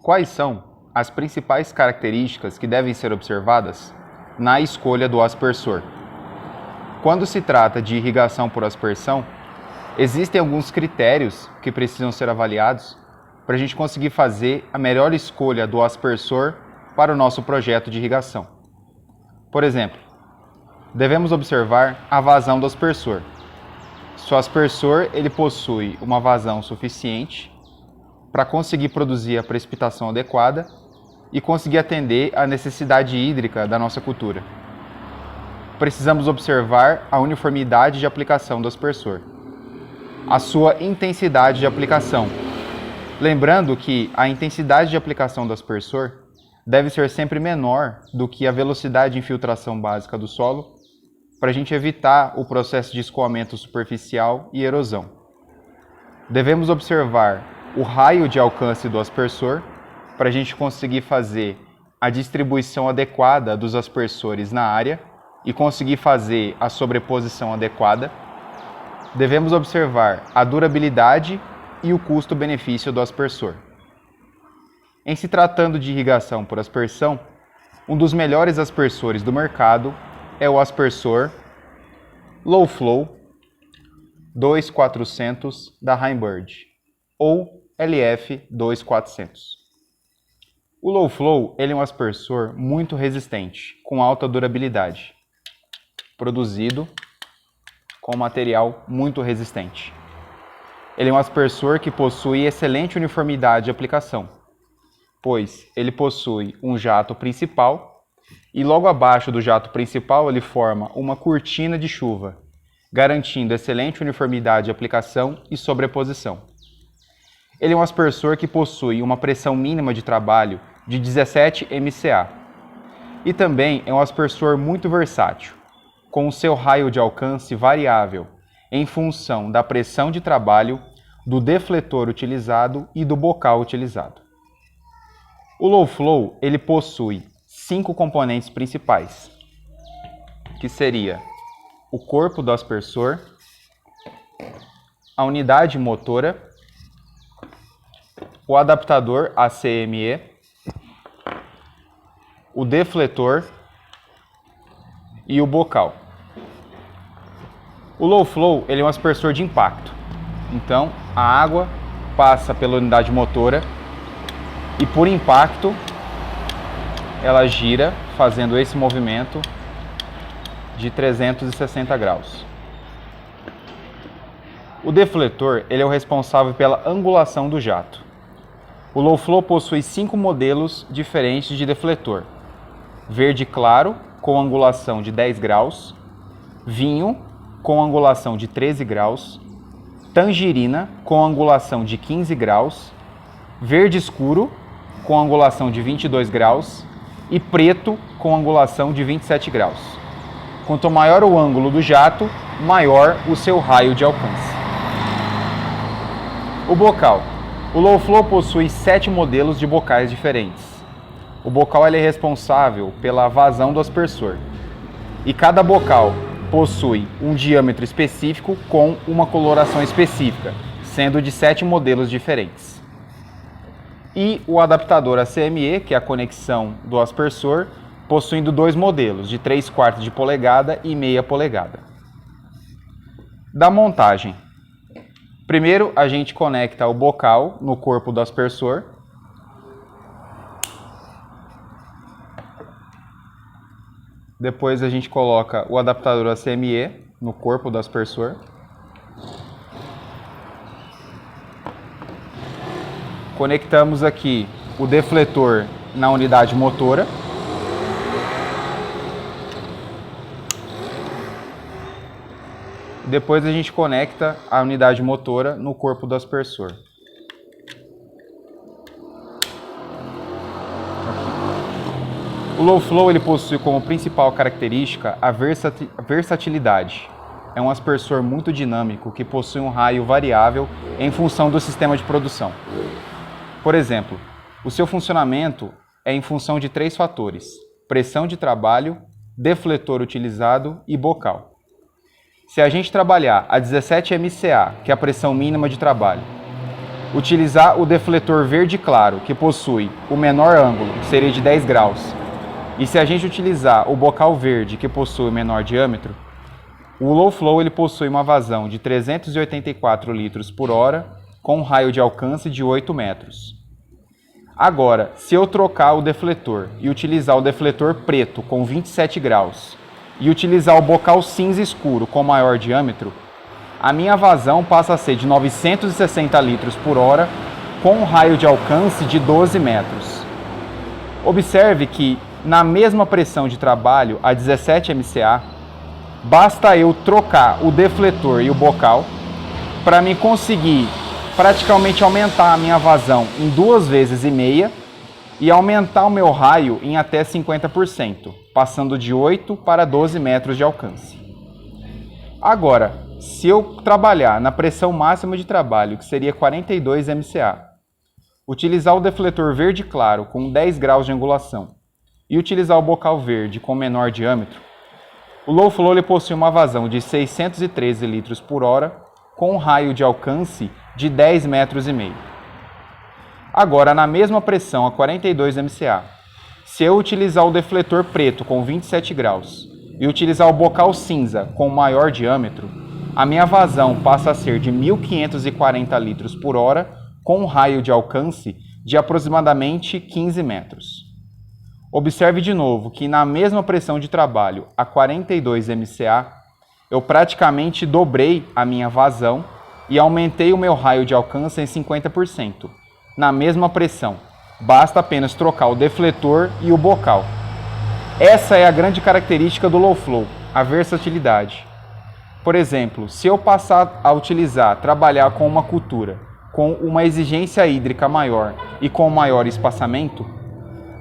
Quais são as principais características que devem ser observadas na escolha do aspersor? Quando se trata de irrigação por aspersão, existem alguns critérios que precisam ser avaliados para a gente conseguir fazer a melhor escolha do aspersor para o nosso projeto de irrigação. Por exemplo, devemos observar a vazão do aspersor. Se o aspersor ele possui uma vazão suficiente para conseguir produzir a precipitação adequada e conseguir atender à necessidade hídrica da nossa cultura. Precisamos observar a uniformidade de aplicação do aspersor, a sua intensidade de aplicação. Lembrando que a intensidade de aplicação do aspersor deve ser sempre menor do que a velocidade de infiltração básica do solo, para a gente evitar o processo de escoamento superficial e erosão. Devemos observar o raio de alcance do aspersor, para a gente conseguir fazer a distribuição adequada dos aspersores na área e conseguir fazer a sobreposição adequada. Devemos observar a durabilidade e o custo-benefício do aspersor. Em se tratando de irrigação por aspersão, um dos melhores aspersores do mercado é o aspersor Low Flow 2400 da Heimbird, ou LF 2400. O Low Flow ele é um aspersor muito resistente, com alta durabilidade, produzido com material muito resistente. Ele é um aspersor que possui excelente uniformidade de aplicação, pois ele possui um jato principal e logo abaixo do jato principal ele forma uma cortina de chuva, garantindo excelente uniformidade de aplicação e sobreposição. Ele é um aspersor que possui uma pressão mínima de trabalho de 17 MCA e também é um aspersor muito versátil, com o seu raio de alcance variável em função da pressão de trabalho, do defletor utilizado e do bocal utilizado. O Low Flow ele possui 5 componentes principais, que seria o corpo do aspersor, a unidade motora, o adaptador ACME, o defletor e o bocal. O Low Flow ele é um aspersor de impacto, então a água passa pela unidade motora e por impacto ela gira fazendo esse movimento de 360 graus. O defletor ele é o responsável pela angulação do jato. O Low Flow possui 5 modelos diferentes de defletor: verde claro com angulação de 10 graus, vinho com angulação de 13 graus, tangerina com angulação de 15 graus, verde escuro com angulação de 22 graus e preto com angulação de 27 graus. Quanto maior o ângulo do jato, maior o seu raio de alcance. O bocal. O Low Flow possui 7 modelos de bocais diferentes. O bocal ele é responsável pela vazão do aspersor. E cada bocal possui um diâmetro específico com uma coloração específica, sendo de 7 modelos diferentes. E o adaptador ACME, que é a conexão do aspersor, possuindo 2 modelos, de 3/4 de polegada e meia polegada. Da montagem. Primeiro, a gente conecta o bocal no corpo do aspersor. Depois a gente coloca o adaptador ACME no corpo do aspersor. Conectamos aqui o defletor na unidade motora. Depois a gente conecta a unidade motora no corpo do aspersor. O Low Flow ele possui como principal característica a versatilidade. É um aspersor muito dinâmico que possui um raio variável em função do sistema de produção. Por exemplo, o seu funcionamento é em função de 3 fatores: pressão de trabalho, defletor utilizado e bocal. Se a gente trabalhar a 17 MCA, que é a pressão mínima de trabalho, utilizar o defletor verde claro, que possui o menor ângulo, que seria de 10 graus, e se a gente utilizar o bocal verde, que possui o menor diâmetro, o low flow ele possui uma vazão de 384 litros por hora, com um raio de alcance de 8 metros. Agora, se eu trocar o defletor e utilizar o defletor preto com 27 graus e utilizar o bocal cinza escuro com maior diâmetro, a minha vazão passa a ser de 960 litros por hora, com um raio de alcance de 12 metros. Observe que, na mesma pressão de trabalho, a 17 MCA, basta eu trocar o defletor e o bocal para me conseguir praticamente aumentar a minha vazão em 2,5 vezes e aumentar o meu raio em até 50%, passando de 8 para 12 metros de alcance. Agora, se eu trabalhar na pressão máxima de trabalho, que seria 42 MCA, utilizar o defletor verde claro com 10 graus de angulação e utilizar o bocal verde com menor diâmetro, o low flow ele possui uma vazão de 613 litros por hora com um raio de alcance de 10 metros e meio. Agora, na mesma pressão a 42 MCA, se eu utilizar o defletor preto com 27 graus e utilizar o bocal cinza com maior diâmetro, a minha vazão passa a ser de 1.540 litros por hora com um raio de alcance de aproximadamente 15 metros. Observe de novo que na mesma pressão de trabalho, a 42 MCA, eu praticamente dobrei a minha vazão e aumentei o meu raio de alcance em 50%. Na mesma pressão, basta apenas trocar o defletor e o bocal. Essa é a grande característica do low flow, a versatilidade. Por exemplo, se eu passar a trabalhar com uma cultura com uma exigência hídrica maior e com maior espaçamento,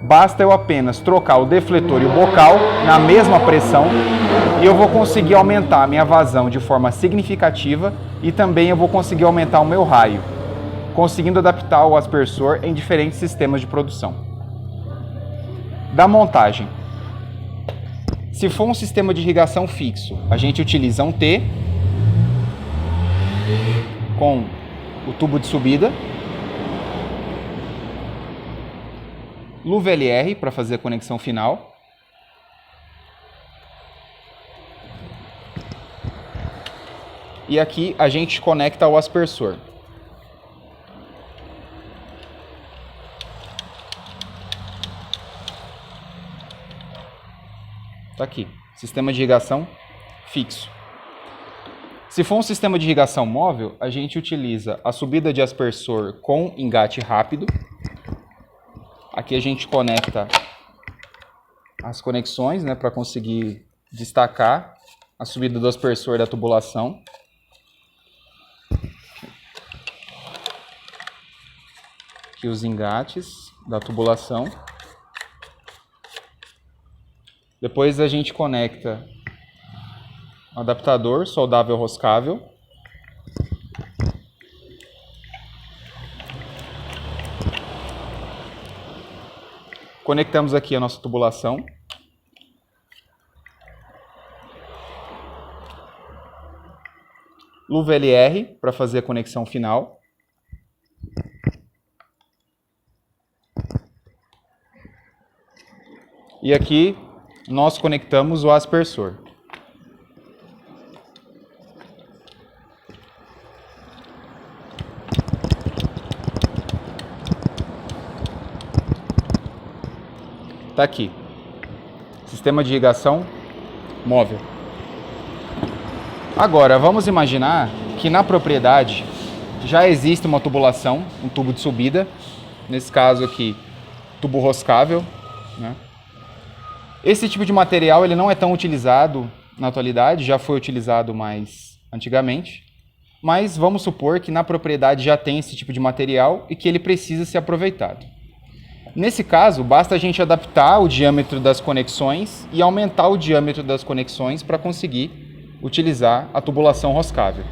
basta eu apenas trocar o defletor e o bocal na mesma pressão e eu vou conseguir aumentar a minha vazão de forma significativa e também eu vou conseguir aumentar o meu raio, conseguindo adaptar o aspersor em diferentes sistemas de produção. Da montagem. Se for um sistema de irrigação fixo, a gente utiliza um T com o tubo de subida, luva LR para fazer a conexão final, e aqui a gente conecta o aspersor. Está aqui, sistema de irrigação fixo. Se for um sistema de irrigação móvel, a gente utiliza a subida de aspersor com engate rápido. Aqui a gente conecta as conexões, né, para conseguir destacar a subida do aspersor da tubulação. Aqui os engates da tubulação. Depois a gente conecta o adaptador soldável roscável. Conectamos aqui a nossa tubulação. Luva LR para fazer a conexão final. E aqui nós conectamos o aspersor. Está aqui. Sistema de irrigação móvel. Agora, vamos imaginar que na propriedade já existe uma tubulação, um tubo de subida. Nesse caso aqui, tubo roscável, né? Esse tipo de material ele não é tão utilizado na atualidade, já foi utilizado mais antigamente, mas vamos supor que na propriedade já tem esse tipo de material e que ele precisa ser aproveitado. Nesse caso, basta a gente adaptar o diâmetro das conexões e aumentar o diâmetro das conexões para conseguir utilizar a tubulação roscável.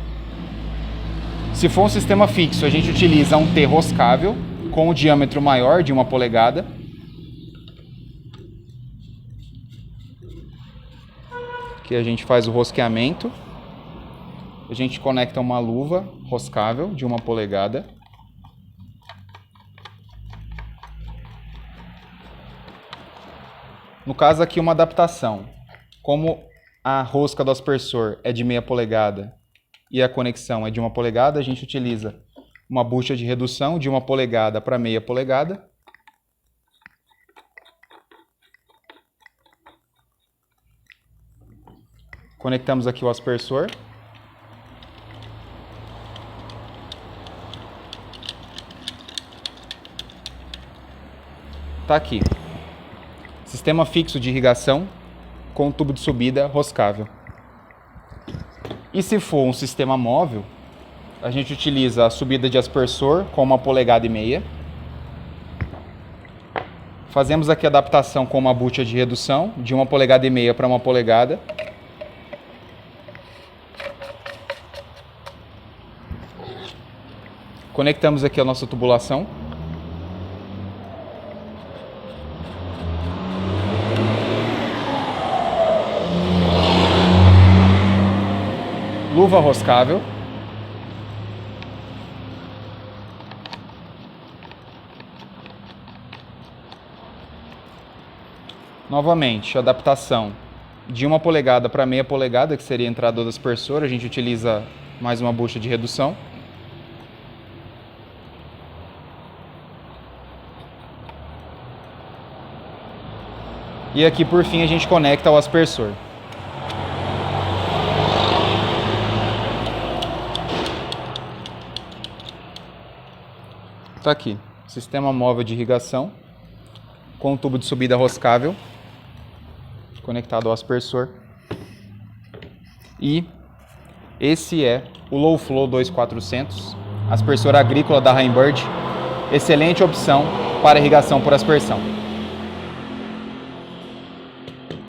Se for um sistema fixo, a gente utiliza um T roscável com o diâmetro maior de 1 polegada. Aqui a gente faz o rosqueamento, a gente conecta uma luva roscável de 1 polegada. No caso aqui, uma adaptação. Como a rosca do aspersor é de meia polegada e a conexão é de 1 polegada, a gente utiliza uma bucha de redução de 1 polegada para meia polegada. Conectamos aqui o aspersor. Está aqui. Sistema fixo de irrigação com tubo de subida roscável. E se for um sistema móvel, a gente utiliza a subida de aspersor com 1 polegada e meia. Fazemos aqui a adaptação com uma bucha de redução de 1 polegada e meia para 1 polegada. Conectamos aqui a nossa tubulação. Luva roscável. Novamente, adaptação de 1 polegada para meia polegada, que seria a entrada do aspersor. A gente utiliza mais uma bucha de redução. E aqui, por fim, a gente conecta ao aspersor. Está aqui, sistema móvel de irrigação com tubo de subida roscável conectado ao aspersor. E esse é o Low Flow 2400, aspersor agrícola da Heimbird. Excelente opção para irrigação por aspersão.